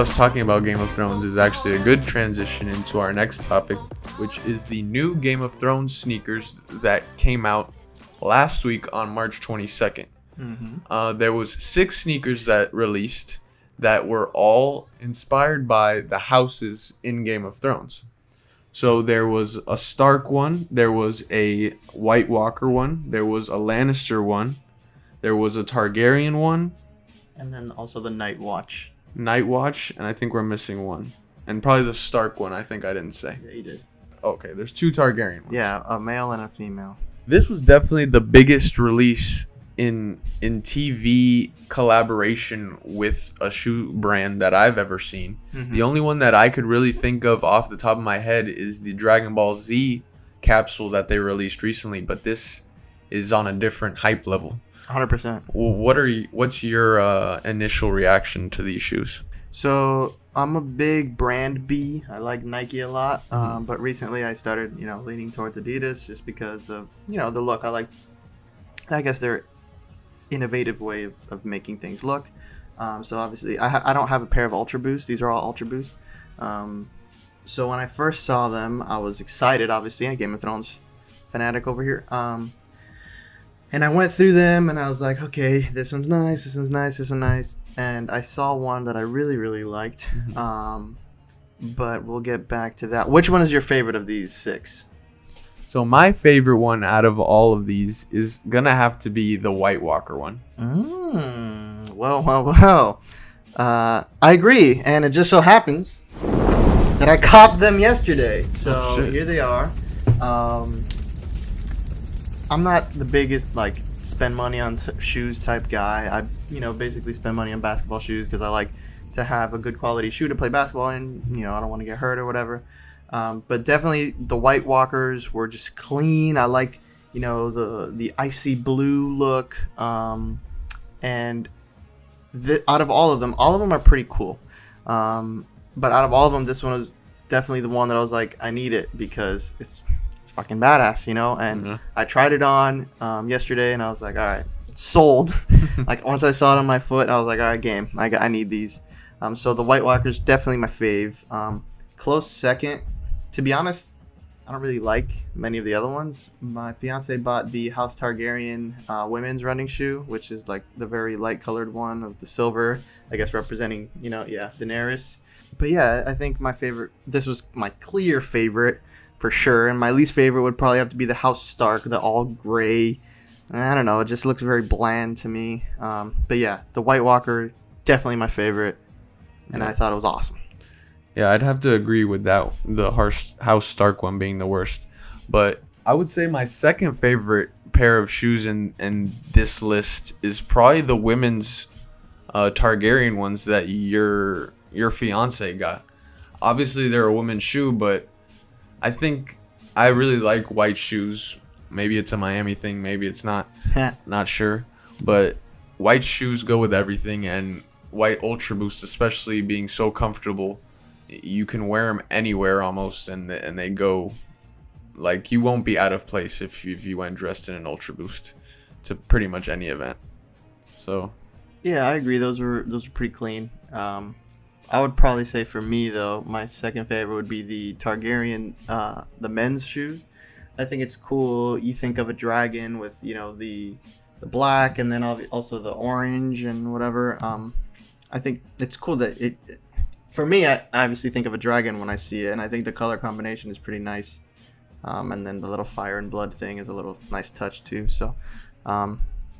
us talking about Game of Thrones is actually a good transition into our next topic, which is the new Game of Thrones sneakers that came out last week on March 22nd. There was 6 sneakers that released that were all inspired by the houses in Game of Thrones. So there was a Stark one, there was a White Walker one, there was a Lannister one, there was a Targaryen one, and then also the Night Watch. and I think we're missing one. And probably the Stark one, I think I didn't say. Yeah, you did. Okay, there's 2 Targaryen ones. Yeah, a male and a female. This was definitely the biggest release in TV collaboration with a shoe brand that I've ever seen. The only one that I could really think of off the top of my head is the Dragon Ball Z capsule that they released recently, but this is on a different hype level. 100%. What's your initial reaction to these shoes? So I'm a big brand B. I like Nike a lot, but recently I started, leaning towards Adidas just because of, the look. I guess they're innovative way of making things look. So obviously I don't have a pair of Ultraboost. These are all Ultraboost. So when I first saw them, I was excited, obviously. I'm a Game of Thrones fanatic over here. And I went through them and I was like, okay, this one's nice, this one's nice, this one's nice. And I saw one that I really, really liked. But we'll get back to that. Which one is your favorite of these 6? So my favorite one out of all of these is gonna have to be the White Walker one. Well. I agree, and it just so happens that I copped them yesterday. So here they are. I'm not the biggest spend money on shoes type guy. I basically spend money on basketball shoes because I like to have a good quality shoe to play basketball in. I don't want to get hurt or whatever. But definitely the White Walkers were just clean. I like, the icy blue look. And out of all of them are pretty cool. But out of all of them, this one was definitely the one that I was like, I need it because it's fucking badass, And I tried it on yesterday, and I was like, all right, sold. Once I saw it on my foot, I was like, all right, game. I need these. So the White Walkers definitely my fave. Close second. To be honest, I don't really like many of the other ones. My fiance bought the House Targaryen women's running shoe, which is the very light colored one of the silver, I guess representing, Daenerys. But yeah, I think this was my clear favorite for sure. And my least favorite would probably have to be the House Stark, the all gray. I don't know, it just looks very bland to me. But yeah, the White Walker, definitely my favorite. And I thought it was awesome. Yeah, I'd have to agree with that, the House Stark one being the worst. But I would say my second favorite pair of shoes in this list is probably the women's Targaryen ones that your fiance got. Obviously, they're a women's shoe, but I think I really like white shoes. Maybe it's a Miami thing, maybe it's not. Not sure. But white shoes go with everything, and white Ultraboost, especially being so comfortable, you can wear them anywhere almost, and they go you won't be out of place if you went dressed in an Ultraboost to pretty much any event. So yeah, I agree. Those were pretty clean. I would probably say for me though, my second favorite would be the Targaryen, the men's shoes. I think it's cool. You think of a dragon with the black and then also the orange and whatever. I think it's cool that it. For me, I obviously think of a dragon when I see it, and I think the color combination is pretty nice. And then the little fire and blood thing is a little nice touch too. So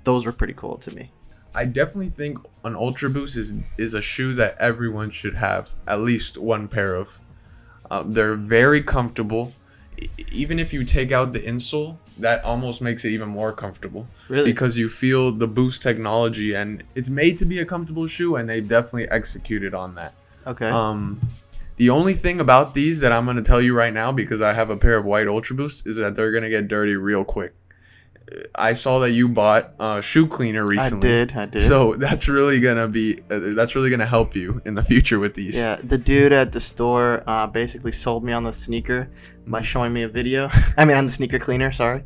those were pretty cool to me. I definitely think an Ultraboost is a shoe that everyone should have at least one pair of. They're very comfortable. Even if you take out the insole, that almost makes it even more comfortable. Really? Because you feel the Boost technology, and it's made to be a comfortable shoe, and they definitely executed on that. Okay. The only thing about these that I'm going to tell you right now, because I have a pair of white Ultraboosts, is that they're going to get dirty real quick. I saw that you bought a shoe cleaner recently. I did. So that's really gonna help you in the future with these. Yeah, the dude at the store basically sold me on the sneaker by showing me a video. I mean, on the sneaker cleaner, sorry.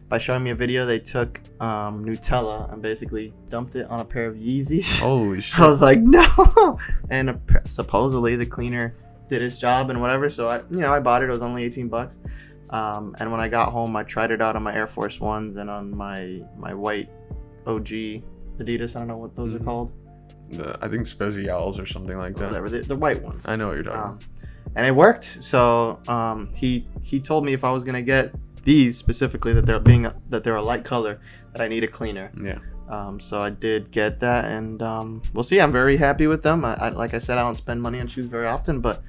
by showing me a video. They took Nutella and basically dumped it on a pair of Yeezys. Holy shit. I was like, no. And supposedly the cleaner did its job and whatever. So I bought it. It was only $18. And when I got home, I tried it out on my Air Force Ones and on my white OG Adidas. I don't know what those are called. I think Specials or something like that. Whatever, the white ones. I know what you're talking about. And it worked. So he told me if I was gonna get these specifically, that they're a light color, that I need a cleaner. Yeah. So I did get that, and we'll see. I'm very happy with them. I like I said, I don't spend money on shoes very often, but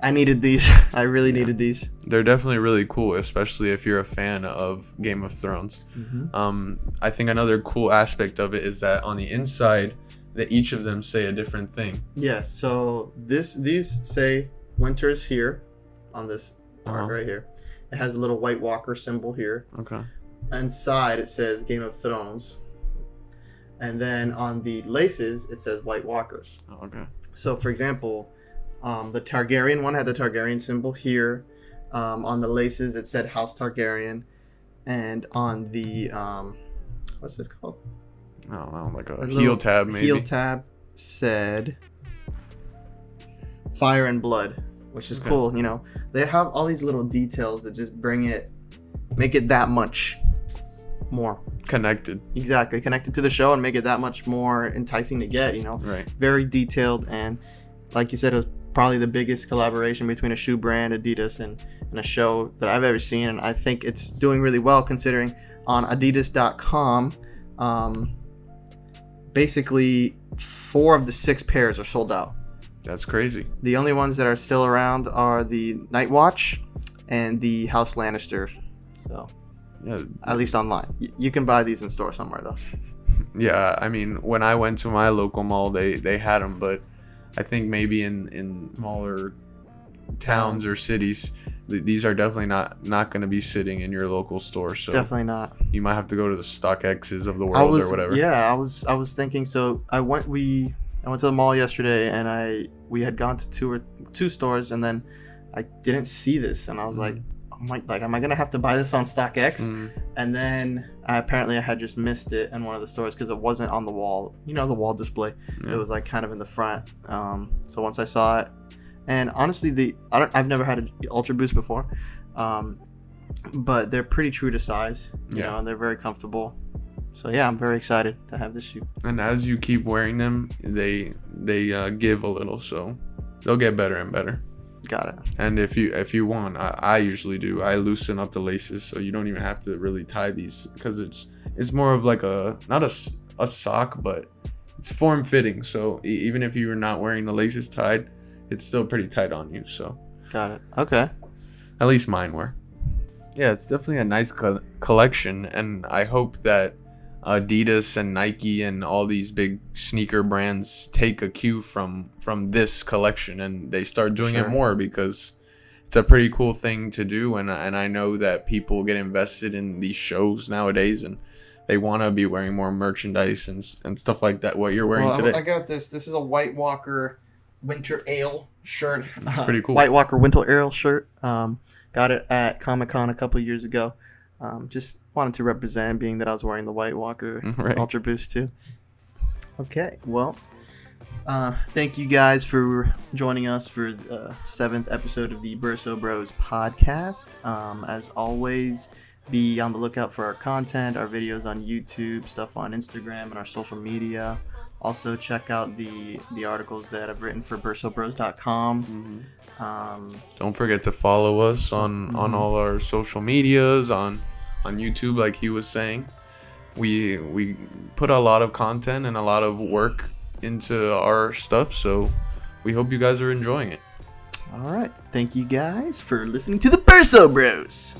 I needed these. I really needed these. They're definitely really cool, especially if you're a fan of Game of Thrones. I think another cool aspect of it is that on the inside, that each of them say a different thing. Yes. So these say Winter's here on this part right here. It has a little White Walker symbol here. Okay. Inside it says Game of Thrones. And then on the laces it says White Walkers. Oh, okay. So for example, the Targaryen one had the Targaryen symbol here. On the laces it said House Targaryen. And on the what's this called? Oh, like a heel tab maybe. Heel tab said Fire and Blood, which is cool. You know, they have all these little details that just make it that much more connected. Exactly, connected to the show and make it that much more enticing to get. You know, right? Very detailed, and like you said, it was probably the biggest collaboration between a shoe brand, Adidas, and a show that I've ever seen, and I think it's doing really well considering on Adidas.com. Basically 4 of the 6 pairs are sold out. That's crazy. The only ones that are still around are the Night Watch and the House Lannister. So, yeah, at least online. You can buy these in store somewhere though. Yeah, I mean, when I went to my local mall, they had them, but I think maybe in smaller towns or cities, these are definitely not going to be sitting in your local store. So definitely not. You might have to go to the StockX's of the world or whatever. Yeah, I was thinking. So I went to the mall yesterday, and we had gone to two stores, and then I didn't see this, and I was like, am I gonna have to buy this on StockX? And then apparently I had just missed it in one of the stores because it wasn't on the wall. You know, the wall display. Yeah. It was like kind of in the front. So once I saw it. And honestly, I've never had an Ultraboost before, but they're pretty true to size. You know, and they're very comfortable. So yeah, I'm very excited to have this shoe. And as you keep wearing them, they give a little, so they'll get better and better. Got it. And if you want, I usually do. I loosen up the laces, so you don't even have to really tie these, because it's more of like not a sock, but it's form fitting. So even if you're not wearing the laces tied, it's still pretty tight on you. So got it. Okay. At least mine were. Yeah, it's definitely a nice collection, and I hope that Adidas and Nike and all these big sneaker brands take a cue from this collection, and they start doing it more, because it's a pretty cool thing to do, and I know that people get invested in these shows nowadays, and they want to be wearing more merchandise and stuff like that. What you're wearing today? I got this. This is a White Walker Winter Ale shirt. It's pretty cool. White Walker Winter Ale shirt. Got it at Comic-Con a couple years ago. Just wanted to represent, being that I was wearing the White Walker Ultra Boost too. Okay, well, thank you guys for joining us for the 7th episode of the Burso Bros podcast. As always, be on the lookout for our content, our videos on YouTube, stuff on Instagram, and our social media. Also, check out the articles that I've written for bursobros.com. Don't forget to follow us on all our social medias, on YouTube, like he was saying. We put a lot of content and a lot of work into our stuff, so we hope you guys are enjoying it. All right. Thank you guys for listening to the Burso Bros.